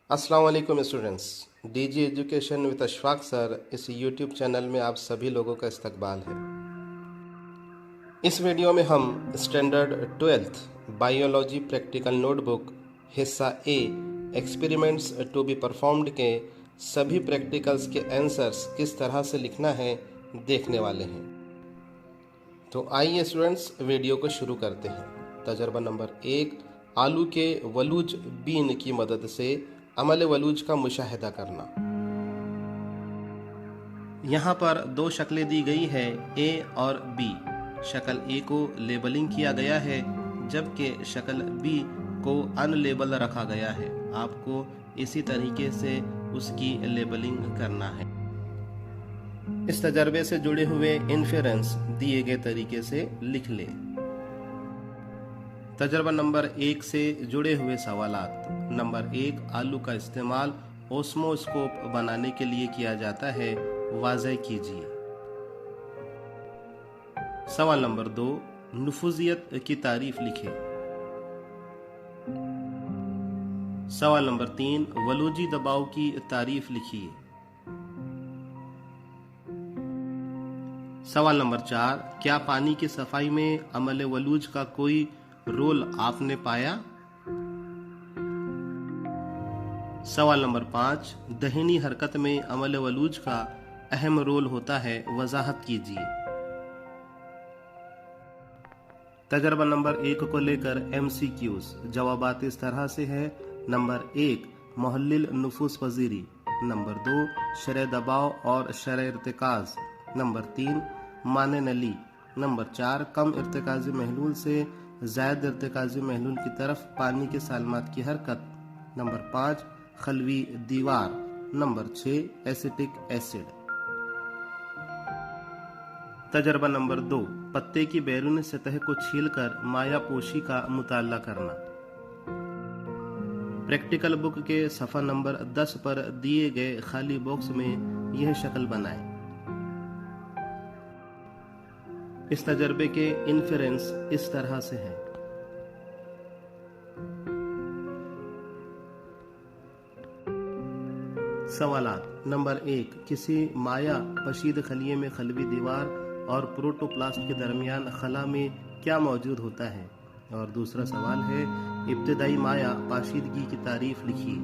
अस्सलाम वालेकुम students. DG education with Ashfaq sir इस यूट्यूब चैनल में आप सभी लोगों का इस्तकबाल है। इस वीडियो में हम standard 12th biology practical notebook हिस्सा ए एक्सपेरिमेंट्स टू बी परफॉर्म्ड के सभी प्रैक्टिकल्स के आंसर्स किस तरह से लिखना है देखने वाले हैं। तो आइए स्टूडेंट्स वीडियो को शुरू करते हैं। तजर्बा नंबर 1, आलू के वलूज बीन की मदद से अमल वलूज का मुशाहिदा करना। यहाँ पर दो शक्लें दी गई है, ए और बी। शक्ल ए को लेबलिंग किया गया है जबकि शक्ल बी को अनलेबल रखा गया है। आपको इसी तरीके से उसकी लेबलिंग करना है। इस तजर्बे से जुड़े हुए इन्फेरेंस दिए गए तरीके से लिख ले। तजर्बा नंबर 1 से जुड़े हुए सवालात। नंबर 1, आलू का इस्तेमाल ओस्मोस्कोप बनाने के लिए किया जाता है, वाज़ह कीजिए। सवाल नंबर 2, नुफूजियत की तारीफ लिखें। सवाल नंबर 3, वलूजी दबाव की तारीफ लिखिए। सवाल नंबर 4, क्या पानी की सफाई में अमल वलूज का कोई रोल आपने पाया? सवाल नंबर 5, दहीनी हरकत में अमल वलूज का अहम रोल होता है, वजाहत कीजिए। तजर्बा नंबर 1 को लेकर MCQs जवाबात इस तरह से है। नंबर 1, मुहल्लिल नुफूस पजीरी। नंबर 2, शरह दबाव और शरह इर्तिकाज। नंबर 3, माने नली। नंबर 4, कम इर्तिकाजी महलूल से ज़ायद इर्तिकाजी महलूल की तरफ पानी के सालमात की हरकत। नंबर 5, खलवी दीवार। Number 6, acetic acid. तजर्बा नंबर 2, पत्ते की बैरूनी सतह को छीलकर माया पोशी का मुताला करना। प्रैक्टिकल बुक के सफ़ा नंबर 10 पर दिए गए खाली बॉक्स में यह शक्ल बनाएं। इस तजर्बे के इन्फेरेंस इस तरह से हैं। सवालात। नंबर 1, किसी माया पशीद खलिये में खलवी दीवार और प्रोटोप्लास्ट के दरमियान खला में क्या मौजूद होता है? और दूसरा सवाल है, इब्तिदाई माया पाशीदगी की तारीफ लिखिए।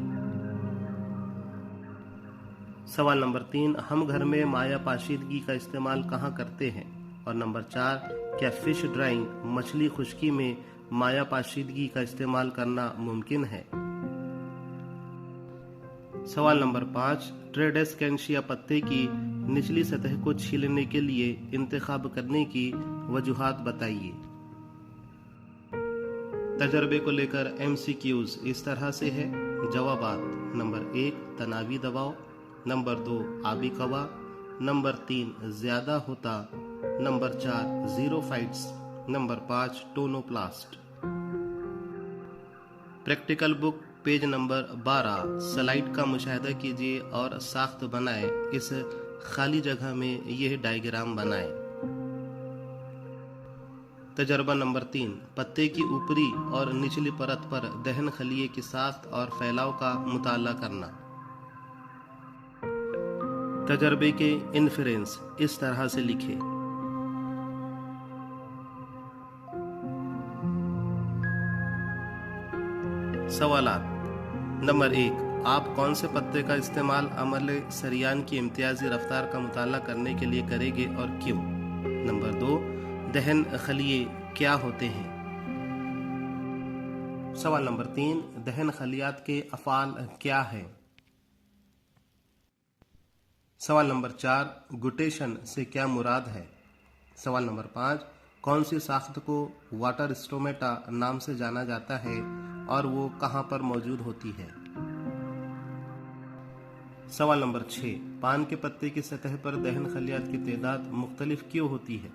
सवाल नंबर 3, हम घर में माया पाशीदगी का इस्तेमाल कहाँ करते हैं? और नंबर 4, क्या फिश ड्राइंग मछली खुश्की में माया पाशीदगी का इस्तेमाल करना मुमकिन है? सवाल नंबर 5, ट्रेडेस्केंशिया पत्ते की निचली सतह को छीलने के लिए इंतखाब करने की वजूहात बताइए। तजर्बे को लेकर MCQs इस तरह से है। जवाबात। नंबर 1, तनावी दबाव। नंबर 2, आबी कवा। नंबर 3, ज्यादा होता। Number 4, xerophytes. Number 5, tonoplast. Practical book page number 12 slide का मुशाहिदा कीजिए और साख्त बनाए। इस खाली जगह में यह डायग्राम बनाएं। तजर्बा नंबर 3, पत्ते की ऊपरी और निचली परत पर दहन खलिये की साख्त और फैलाव का मुताला करना। तजर्बे के इन्फेरेंस इस तरह से लिखे। सवालात। नंबर 1, आप कौन से पत्ते का इस्तेमाल अमल सरियान की इम्तियाजी रफ्तार का मुताला करने के लिए करेंगे और क्यों? नंबर 2, दहन खलिये क्या होते हैं? सवाल नंबर 3, दहन खलियात के अफ़ाल क्या है? सवाल नंबर 4, गुटेशन से क्या मुराद है? सवाल नंबर 5, कौन सी साख्त को वाटर स्टोमेटा नाम से जाना जाता है और वो कहाँ पर मौजूद होती है? सवाल नंबर 6, पान के पत्ते की सतह पर दहन खलियात की तादाद मुख्तलिफ क्यों होती है?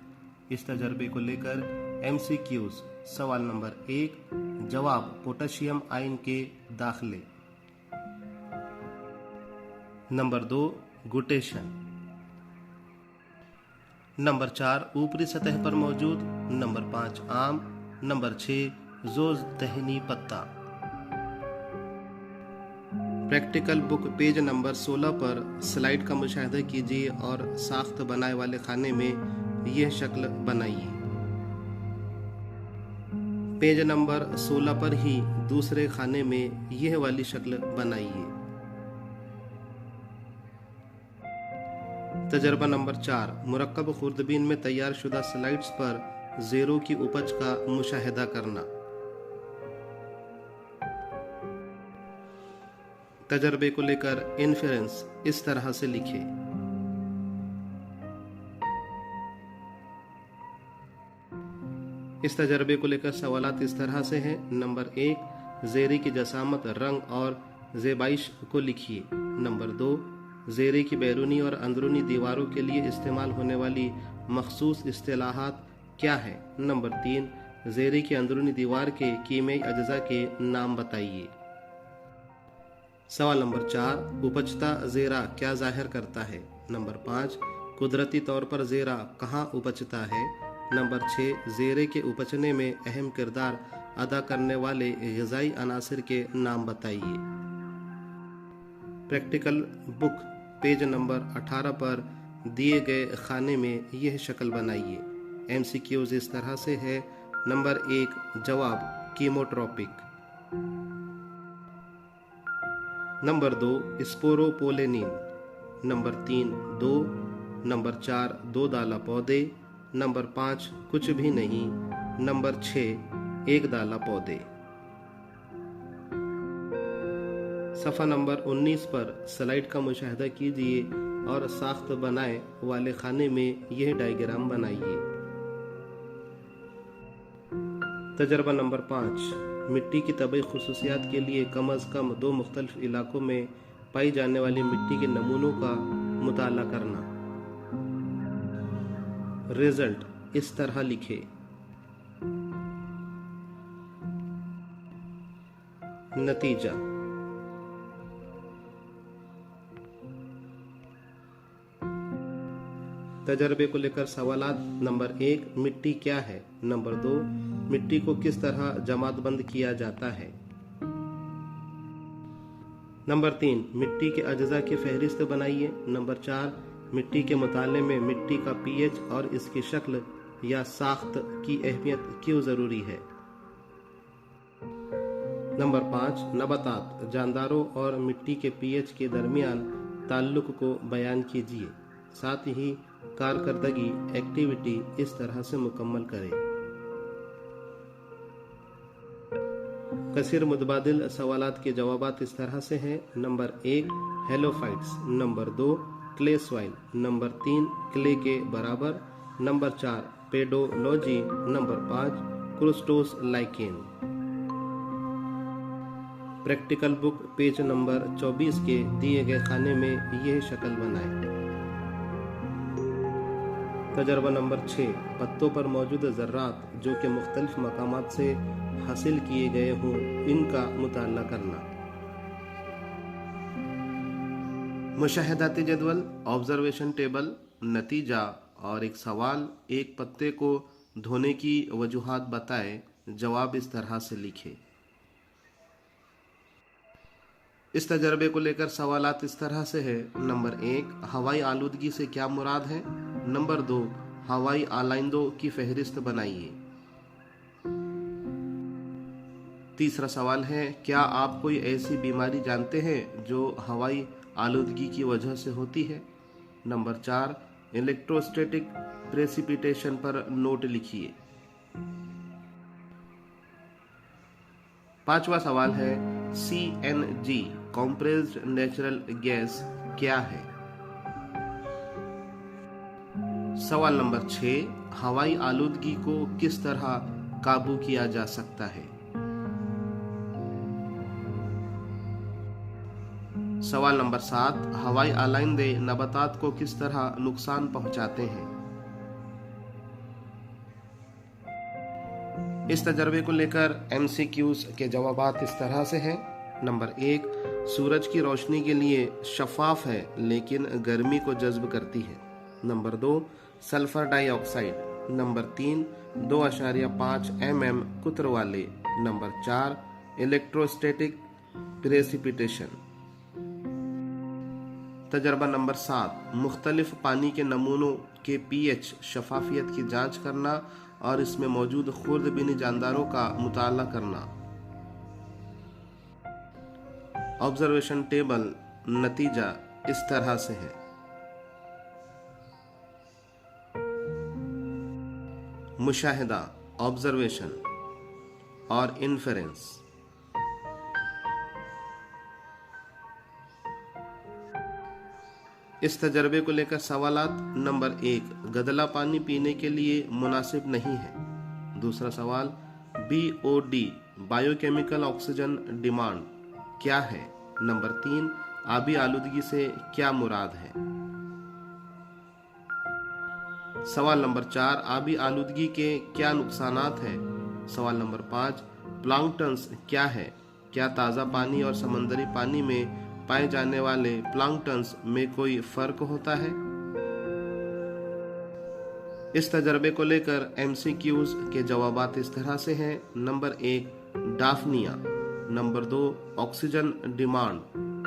इस तजर्बे को लेकर MCQs। सवाल नंबर 1, जवाब पोटेशियम आयन के दाखिले। नंबर 2, गुटेशन। नंबर 4, ऊपरी सतह पर मौजूद। नंबर 5, आम। नंबर 6, जोज दहनी पत्ता। प्रैक्टिकल बुक पेज नंबर 16 पर स्लाइड का मुशाहिदा कीजिए और साख्त बनाए वाले खाने में यह शक्ल बनाइए। पेज नंबर 16 पर ही दूसरे खाने में यह वाली शक्ल बनाइए। तजर्बा नंबर 4, मुरक्कब खुर्दबीन में तैयार शुदा स्लाइड्स पर ज़ेरों की उपज का मुशाहिदा करना। तजर्बे को लेकर इन्फेरेंस इस तरह से लिखे। इस तजर्बे को लेकर सवालात इस तरह से हैं। नंबर 1, ज़ेरे की जसामत, रंग और ज़ेबाइश को लिखिए। नंबर 2, ज़ेरे की बैरूनी और अंदरूनी दीवारों के लिए इस्तेमाल होने वाली मखसूस इस्तिलाहात क्या है। नंबर 3, ज़ेरे की अंदरूनी दीवार के कीमियाई अज्जा के नाम बताइए। सवाल नंबर 4, उपजता ज़ेरा क्या जाहिर करता है। नंबर 5, कुदरती तौर पर ज़ेरा कहाँ उपजता है। नंबर 6, ज़ेरे के उपजने में अहम किरदार अदा करने वाले ग़िज़ाई अनासिर के नाम बताइए। प्रैक्टिकल बुक पेज नंबर 18 पर दिए गए खाने में यह शक्ल बनाइए। MCQs इस तरह से है। नंबर 1, जवाब chemotropic. Number 2, sporopollenin. Number 3, 2। Number 4, 2 दाला पौधे। नंबर 5, कुछ भी नहीं। नंबर 6, 1 दाला पौधे। सफ़ा नंबर 19 पर स्लाइड का मुशाहिदा कीजिए और साख्त बनाए वाले खाने में यह डायग्राम बनाइए। तजर्बा नंबर 5, मिट्टी की तबई खुसूसियात के लिए कम अज़ कम 2 मुख्तलिफ इलाकों में पाई जाने वाली मिट्टी के नमूनों का मुताला करना। रिजल्ट इस तरह लिखे। नतीजा, तजर्बे को लेकर सवालात। नंबर 1, मिट्टी क्या है। नंबर 2, मिट्टी को किस तरह जमातबंद किया जाता है। नंबर 3, मिट्टी के अज्जा की फहरिस्त बनाइए। नंबर 4, मिट्टी के मुताले में मिट्टी का pH और इसकी शक्ल या साख्त की अहमियत क्यों ज़रूरी है। नंबर 5, नबातात, जानदारों और मिट्टी के pH के दरमियान ताल्लुक को बयान कीजिए। साथ ही कारकर्दगी एक्टिविटी इस तरह से मुकम्मल करें। कसीर मुतबादिल सवालात के जवाबात इस तरह से हैं। Number 1, halophytes. Number 2, clay soil. Number 3, clay के बराबर। Number 4, pedology. Number 5, crustose lichen. Practical book page number 24 के दिए गए खाने में यह शक्ल बनाए। तजर्बा नंबर 6, पत्तों पर मौजूद ज़र्रात जो कि मुख्तलिफ मकामात से हासिल किए गए हों, इनका मुताला करना। मुशाहिदाती जदवल, ऑब्जर्वेशन टेबल, नतीजा और एक सवाल। एक पत्ते को धोने की वजूहात बताए। जवाब इस तरह से लिखे। इस तजर्बे को लेकर सवालात इस तरह से है। नंबर 1, हवाई आलूदगी से क्या मुराद है। नंबर 2, हवाई आलाइंदों की फहरिस्त बनाइए। तीसरा सवाल है, क्या आप कोई ऐसी बीमारी जानते हैं जो हवाई आलूदगी की वजह से होती है। नंबर 4, इलेक्ट्रोस्टैटिक प्रेसिपिटेशन पर नोट लिखिए। पांचवा सवाल है, CNG कॉम्प्रेस्ड नेचुरल गैस क्या है। सवाल नंबर 6, हवाई आलूदगी को किस तरह काबू किया जा सकता है। सवाल नंबर 7, हवाई आलाइंदे नबातात को किस तरह नुकसान पहुंचाते हैं। इस तजर्बे को लेकर MCQs के जवाबात इस तरह से हैं। नंबर 1, सूरज की रोशनी के लिए शफाफ है लेकिन गर्मी को जज्ब करती है। Number 2, sulphur dioxide. Number 3, 2.5 mm कुत्र वाले। Number 4, electrostatic precipitation. तजर्बा नंबर 7, मुख्तलिफ पानी के नमूनों के पीएच शफाफियत की जांच करना और इसमें मौजूद खुर्दबीनी जानदारों का मुताला करना। ऑब्जर्वेशन टेबल नतीजा इस तरह से है। मुशाहिदा ऑब्जर्वेशन और इन्फेरेंस। इस तजर्बे को लेकर सवालात। नंबर 1, गदला पानी पीने के लिए मुनासिब नहीं है। दूसरा सवाल, BOD बायोकेमिकल ऑक्सीजन डिमांड क्या है। नंबर 3, आबी आलूदगी से क्या मुराद है। सवाल नंबर 4, आबी आलूदगी के क्या नुकसानात हैं। सवाल नंबर 5, प्लांक्टन्स क्या है। क्या ताज़ा पानी और समंदरी पानी में पाए जाने वाले प्लांक्टन्स में कोई फर्क होता है। इस तजर्बे को लेकर MCQs के जवाबात इस तरह से हैं। Number 1, daphnia. Number 2, oxygen demand.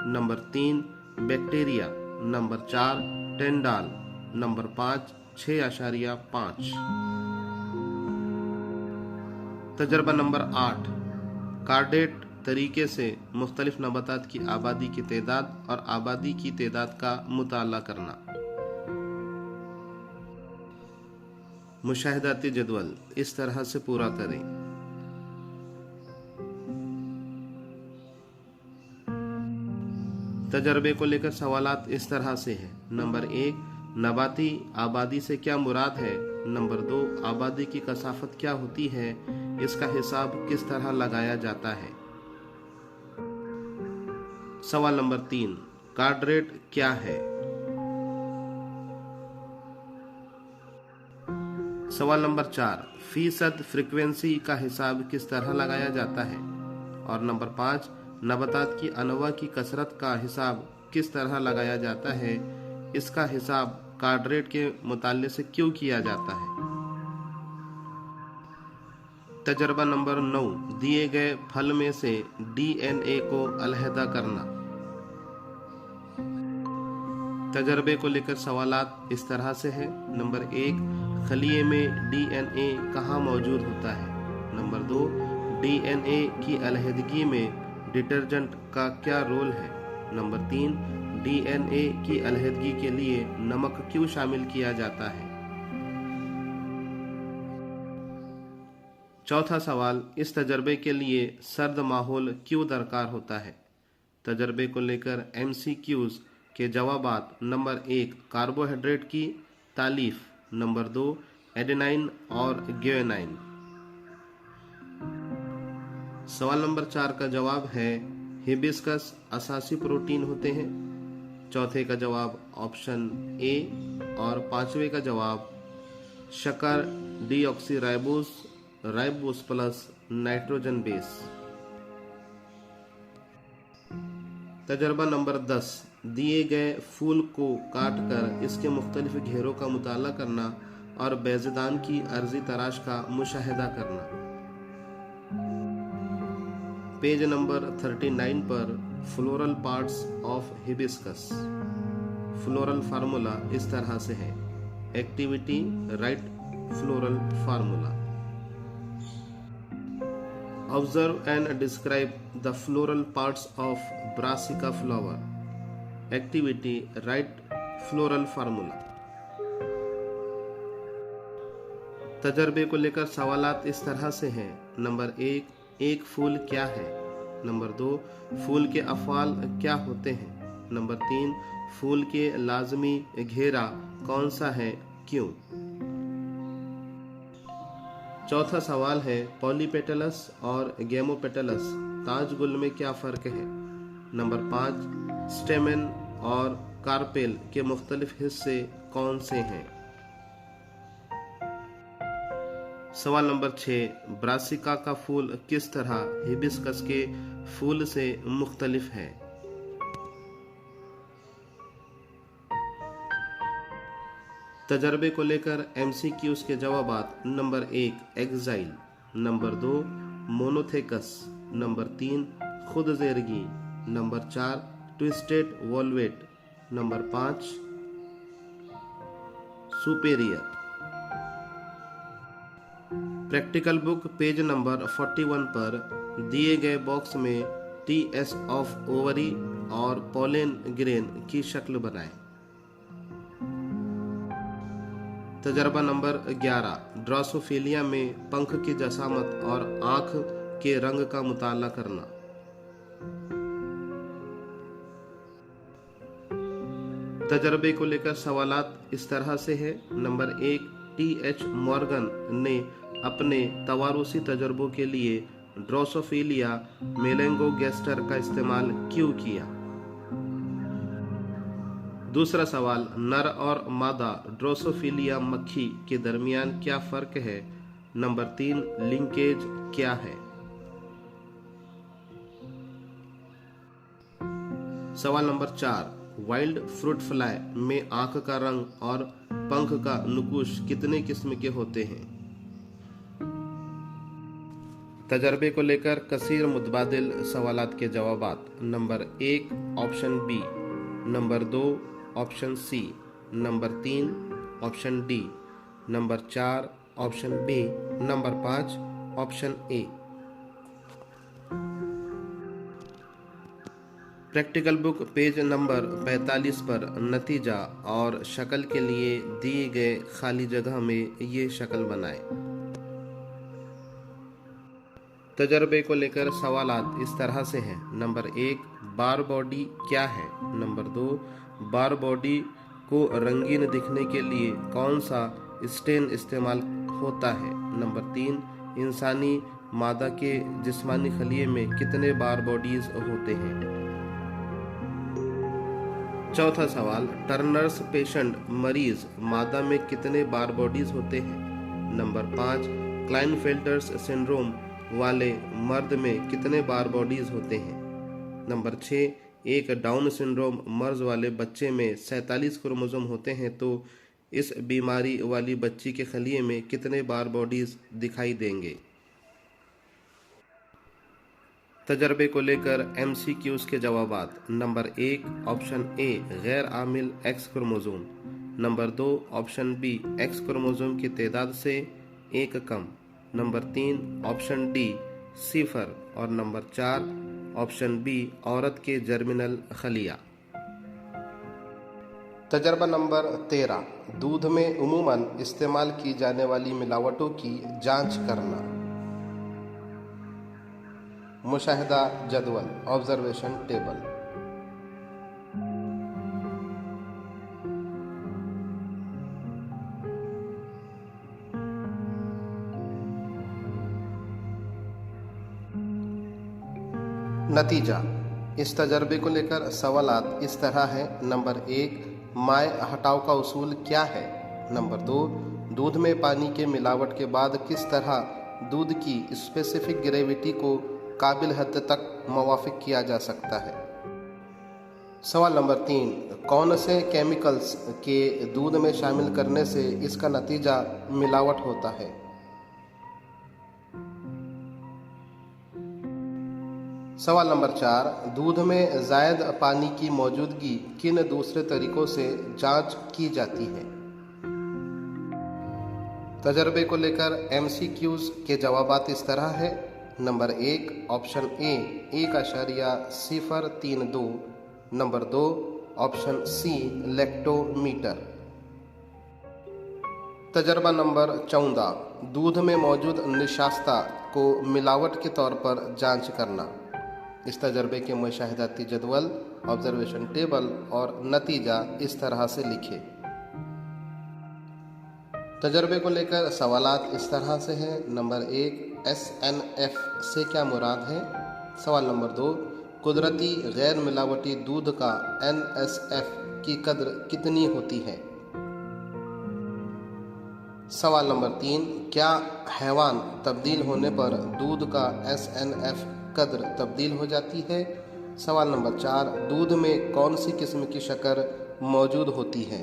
Number 3, bacteria. Number 4, Tyndall. Number 5, 6.5। तजर्बा नंबर 8, कार्डेट तरीके से मुख्तलिफ नबातात की आबादी की तादाद और आबादी की तादाद का मुताला करना। मुशाहिदाती जदवल इस तरह से पूरा करें। तजर्बे को लेकर सवालात इस तरह से है। नंबर 1, नबाती आबादी से क्या मुराद है। नंबर 2, आबादी की कसाफत क्या होती है, इसका हिसाब किस तरह लगाया जाता है। सवाल नंबर 3, कार्डरेट क्या है। सवाल नंबर 4, फीसद फ्रीक्वेंसी का हिसाब किस तरह लगाया जाता है। और नंबर 5, नबातात की अनवा की कसरत का हिसाब किस तरह लगाया जाता है, इसका हिसाब कार्डरेट के मुताले से क्यों किया जाता है। तजर्बा नंबर 9, दिए गए फल में से DNA को अलहदा करना। तजर्बे को लेकर सवालात इस तरह से है। नंबर 1, खलिए में DNA कहाँ मौजूद होता है। नंबर 2, DNA की अलहदगी में डिटर्जेंट का क्या रोल है। नंबर 3, DNA की अलहदगी के लिए नमक क्यों शामिल किया जाता है। चौथा सवाल, इस तजर्बे के लिए सर्द माहौल क्यों दरकार होता है। तजर्बे को लेकर MCQs के जवाबात। नंबर 1, कार्बोहाइड्रेट की तालीफ। नंबर 2, एडेनाइन और ग्यूएनाइन। सवाल नंबर 4 का जवाब है हिबिस्कस असासी प्रोटीन होते हैं। चौथे का जवाब ऑप्शन A और पांचवे का जवाब शक्कर deoxyribose ribose plus nitrogen base. तजर्बा नंबर 10, दिए गए फूल को काटकर इसके मुख्तलिफ घेरों का मुताला करना और बेज़दान की अर्जी तराश का मुशाहिदा करना। पेज नंबर 39 पर floral parts of hibiscus. Floral formula इस तरह से है। Activity, right floral formula. Observe and describe the floral parts of brassica flower. Activity, write floral formula. तजर्बे को लेकर सवालात इस तरह से हैं। नंबर 1, एक फूल क्या है। नंबर 2, फूल के अफ़आल क्या होते हैं। नंबर 3, फूल के लाजमी घेरा कौन सा है, क्यों। चौथा सवाल है, पॉलीपेटलस और गेमोपेटलस ताजगुल में क्या फ़र्क है। नंबर 5, स्टेमेन और कार्पेल के मुख्तलिफ हिस्से कौन से हैं। सवाल नंबर 6, ब्रासिका का फूल किस तरह हिबिस्कस के फूल से मुख्तलिफ है। तजर्बे को लेकर MCQs के जवाबात। Number 1, axile. Number 2, monothecous. Number 3, खुद जेरगी। Number 4, twisted valvate. Number 5 superior. Practical book page number 41 पर दिए गए बॉक्स में टीएस ऑफ ओवरी और पोलन ग्रेन की शक्ल बनाएं। तजर्बा नंबर 11 ड्रोसोफिलिया में पंख की जसामत और आंख के रंग का मुताला करना। तजर्बे को लेकर सवालात इस तरह से है। Number 1 TH. मॉर्गन ने अपने तवारुसी तजर्बों के लिए ड्रोसोफिलिया मेलेंगोगैस्टर का इस्तेमाल क्यों किया? दूसरा सवाल, नर और मादा ड्रोसोफिलिया मक्खी के दरमियान क्या फर्क है? नंबर 3 लिंकेज क्या है? सवाल नंबर 4 वाइल्ड फ्रूट फ्लाई में आंख का रंग और पंख का नुकुश कितने किस्म के होते हैं? तजर्बे को लेकर कसीर मुतबादिल सवालात के जवाबात। Number 1 option B, number 2 option C, number 3 option D, number 4 option B, number 5 option A. Practical book page number 45 पर नतीजा और शक्ल के लिए दिए गए खाली जगह में ये शक्ल बनाएं। तजर्बे को लेकर सवालात इस तरह से हैं। नंबर 1 बार बॉडी क्या है? नंबर 2 बार बॉडी को रंगीन दिखने के लिए कौन सा स्टेन इस्तेमाल होता है? नंबर 3 इंसानी मादा के जिस्मानी खलिए में कितने बार बॉडीज होते हैं? चौथा सवाल, टर्नर्स पेशेंट मरीज मादा में कितने बार बॉडीज होते हैं? नंबर 5 क्लाइनफेल्टर्स सिंड्रोम वाले मर्द में कितने बार बॉडीज होते हैं? नंबर 6 एक डाउन सिंड्रोम मर्ज वाले बच्चे में 47 क्रोमोसोम होते हैं, तो इस बीमारी वाली बच्ची के खलिए में कितने बार बॉडीज दिखाई देंगे? तजर्बे को लेकर MCQs के जवाबात। नंबर 1 ऑप्शन ए गैर आमिल X chromosome, number 2 option B X chromosome की तादाद से एक कम, नंबर 3 ऑप्शन डी सिफर और नंबर 4 ऑप्शन बी औरत के जर्मिनल खलिया। तजर्बा नंबर 13 दूध में उमूमन इस्तेमाल की जाने वाली मिलावटों की जांच करना। मुशाहिदा जदवल ऑब्जर्वेशन टेबल। नतीजा। इस तजर्बे को लेकर सवालात इस तरह है। नंबर 1 माय हटाव का उसूल क्या है? नंबर 2 दूध में पानी के मिलावट के बाद किस तरह दूध की स्पेसिफिक ग्रेविटी को काबिल हद तक मुवाफिक किया जा सकता है? सवाल नंबर 3 कौन से केमिकल्स के दूध में शामिल करने से इसका नतीजा मिलावट होता है? सवाल नंबर 4 दूध में जायद पानी की मौजूदगी किन दूसरे तरीकों से जांच की जाती है? तजर्बे को लेकर MCQs के जवाबात इस तरह है। Number 1 option A 1.032, number 2 option C lactometer. तजर्बा नंबर 14 दूध में मौजूद निशास्ता को मिलावट के तौर पर जांच करना। इस तजर्बे के मुशाहिदाती जदवल ऑब्जर्वेशन टेबल और नतीजा इस तरह से लिखे। तजर्बे को लेकर सवालात इस तरह से हैं। नंबर 1 SNF से क्या मुराद है? सवाल नंबर 2 कुदरती गैर मिलावटी दूध का NSF की कद्र कितनी होती है? सवाल नंबर 3 क्या हैवान तब्दील होने पर दूध का SNF कद्र तब्दील हो जाती है? सवाल नंबर 4 दूध में कौन सी किस्म की शक्कर मौजूद होती है?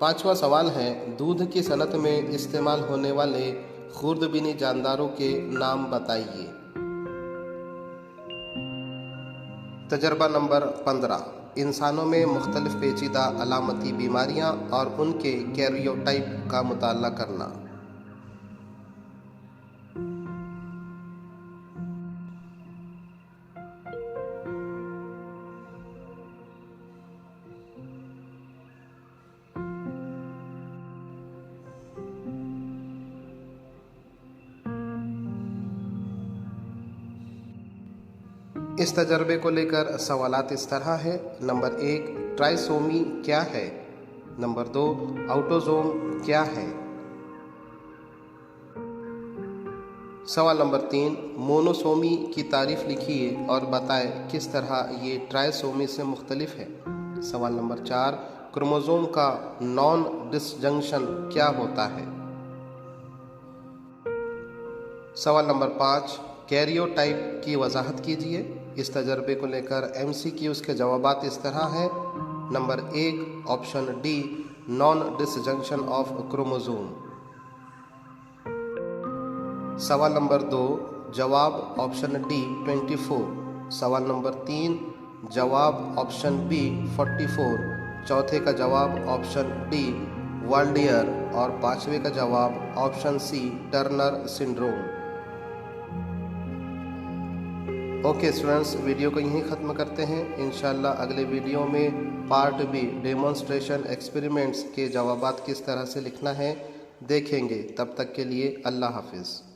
पांचवा सवाल है दूध की सनत में इस्तेमाल होने वाले खुर्दबीनी जानदारों के नाम बताइए। तजर्बा नंबर 15 इंसानों में मुख्तलिफ पेचीदा अलामती बीमारियां और उनके कैरियोटाइप का मुताला करना। इस तजर्बे को लेकर सवालात इस तरह है। नंबर 1, ट्राइसोमी क्या है? नंबर 2, ऑटोसोम क्या है? सवाल नंबर 3, मोनोसोमी की तारीफ लिखिए और बताएं किस तरह ये ट्राइसोमी से मुख्तलिफ है। सवाल नंबर 4, क्रोमोसोम का नॉन डिसजंक्शन क्या होता है? सवाल नंबर 5, कैरियोटाइप की वजाहत कीजिए। इस तजर्बे को लेकर MCQs के जवाबात इस तरह हैं। Number 1, option D, non disjunction of chromosome. सवाल नंबर 2, जवाब ऑप्शन डी 24। सवाल नंबर 3, जवाब ऑप्शन बी 44। चौथे का जवाब ऑप्शन डी वाल्डियर और पांचवे का जवाब option C Turner syndrome. Okay students, video को यहीं ख़त्म करते हैं। इंशाल्लाह अगले वीडियो में पार्ट बी डेमोन्स्ट्रेशन एक्सपेरिमेंट्स के जवाबात किस तरह से लिखना है देखेंगे। तब तक के लिए अल्लाह हाफिज़।